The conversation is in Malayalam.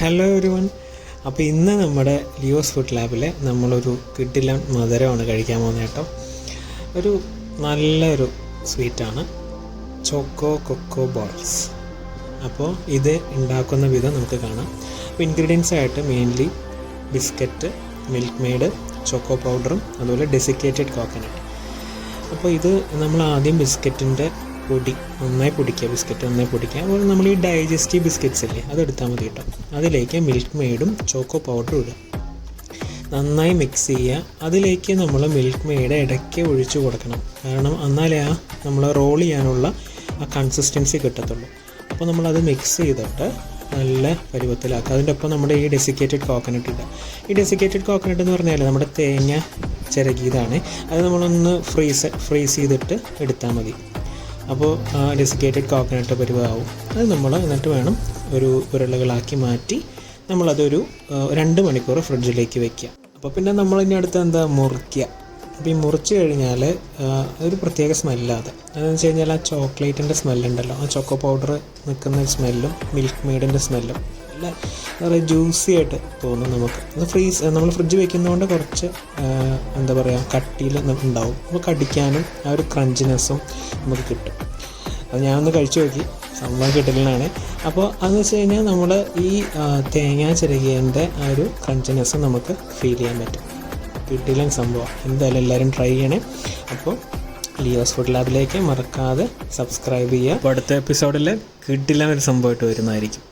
Hello everyone. അപ്പോൾ ഇന്ന് നമ്മുടെ ലിയോസ് ഫുഡ് ലാബിൽ നമ്മളൊരു കിഡിലൻ മധുരമാണ് കഴിക്കാൻ പോകുന്നത് കേട്ടോ. ഒരു നല്ലൊരു സ്വീറ്റാണ് ചോക്കോ കൊക്കോ ബോൾസ്. അപ്പോൾ ഇത് ഉണ്ടാക്കുന്ന വിധം നമുക്ക് കാണാം. അപ്പോൾ ഇൻഗ്രീഡിയൻസ് ആയിട്ട് mainly biscuit, milk made, choco പൗഡറും അതുപോലെ ഡെസിക്കേറ്റഡ് കോക്കനട്ട്. അപ്പോൾ ഇത് നമ്മൾ ആദ്യം ബിസ്ക്കറ്റിൻ്റെ പൊടി നന്നായി പൊടിക്കുക, ബിസ്ക്കറ്റ് നന്നായി പൊടിക്കുക. അതുപോലെ നമ്മൾ ഈ ഡൈജസ്റ്റീവ് ബിസ്ക്കറ്റ്സ് ഇല്ലേ, അതെടുത്താൽ മതി കേട്ടോ. അതിലേക്ക് മിൽക്ക് മെയ്ഡും ചോക്കോ പൗഡറും ഇടുക, നന്നായി മിക്സ് ചെയ്യുക. അതിലേക്ക് നമ്മൾ മിൽക്ക് മെയ്ഡ് ഇടയ്ക്ക് ഒഴിച്ചു കൊടുക്കണം, കാരണം എന്നാലേ നമ്മൾ റോൾ ചെയ്യാനുള്ള ആ കൺസിസ്റ്റൻസി കിട്ടത്തുള്ളൂ. അപ്പോൾ നമ്മളത് മിക്സ് ചെയ്തിട്ട് നല്ല പരുവത്തിലാക്കുക. അതിൻ്റെ ഒപ്പം നമ്മുടെ ഈ ഡെസിക്കേറ്റഡ് കോക്കനട്ട് ഇടുക. ഈ ഡെസിക്കേറ്റഡ് കോക്കനട്ട് എന്ന് പറഞ്ഞാൽ നമ്മുടെ തേങ്ങ ചിരകിയതാണ്. അത് നമ്മളൊന്ന് ഫ്രീസ് ചെയ്തിട്ട് എടുത്താൽ മതി. അപ്പോൾ ഡെസിക്കേറ്റഡ് കോക്കനട്ട് പരുവാവും. അത് നമ്മൾ എന്നിട്ട് വേണം ഒരു ഉരുളകളാക്കി മാറ്റി നമ്മളതൊരു 2 മണിക്കൂർ ഫ്രിഡ്ജിലേക്ക് വയ്ക്കുക. അപ്പോൾ പിന്നെ നമ്മളിനി അടുത്ത് മുറിക്കുക. അപ്പോൾ ഈ മുറിച്ച് കഴിഞ്ഞാൽ അതൊരു പ്രത്യേക സ്മെല്ലാണ്. അതെന്ന് വെച്ച് കഴിഞ്ഞാൽ ആ ചോക്ലേറ്റിൻ്റെ സ്മെല്ലുണ്ടല്ലോ, ആ ചോക്കോ പൗഡർ നിൽക്കുന്ന സ്മെല്ലും മിൽക്ക് മെയ്ഡിൻ്റെ സ്മെല്ലും നല്ല വളരെ ജ്യൂസി ആയിട്ട് തോന്നും നമുക്ക്. അത് നമ്മൾ ഫ്രിഡ്ജ് വയ്ക്കുന്നതുകൊണ്ട് കുറച്ച് കട്ടിയിൽ ഉണ്ടാവും. അപ്പോൾ കടിക്കാനും ആ ഒരു ക്രഞ്ചിനെസ്സും നമുക്ക് കിട്ടും. അത് ഞാനൊന്ന് കഴിച്ചു നോക്കി, സംഭവം കിട്ടലാണ്. അപ്പോൾ അതെന്ന് വെച്ച് കഴിഞ്ഞാൽ നമ്മൾ ഈ തേങ്ങ ചിരകിയതിൻ്റെ ആ ഒരു ക്രഞ്ചിനെസ് നമുക്ക് ഫീൽ ചെയ്യാൻ പറ്റും. കിട്ടില്ല സംഭവം. എന്തായാലും എല്ലാവരും ട്രൈ ചെയ്യണേ. അപ്പോൾ ലിയോസ് ഫുഡ് ലാബിലേക്ക് മറക്കാതെ സബ്സ്ക്രൈബ് ചെയ്യുക. അപ്പോൾ അടുത്ത എപ്പിസോഡിൽ കിട്ടില്ല ഒരു സംഭവമായിട്ട് വരുന്നതായിരിക്കും.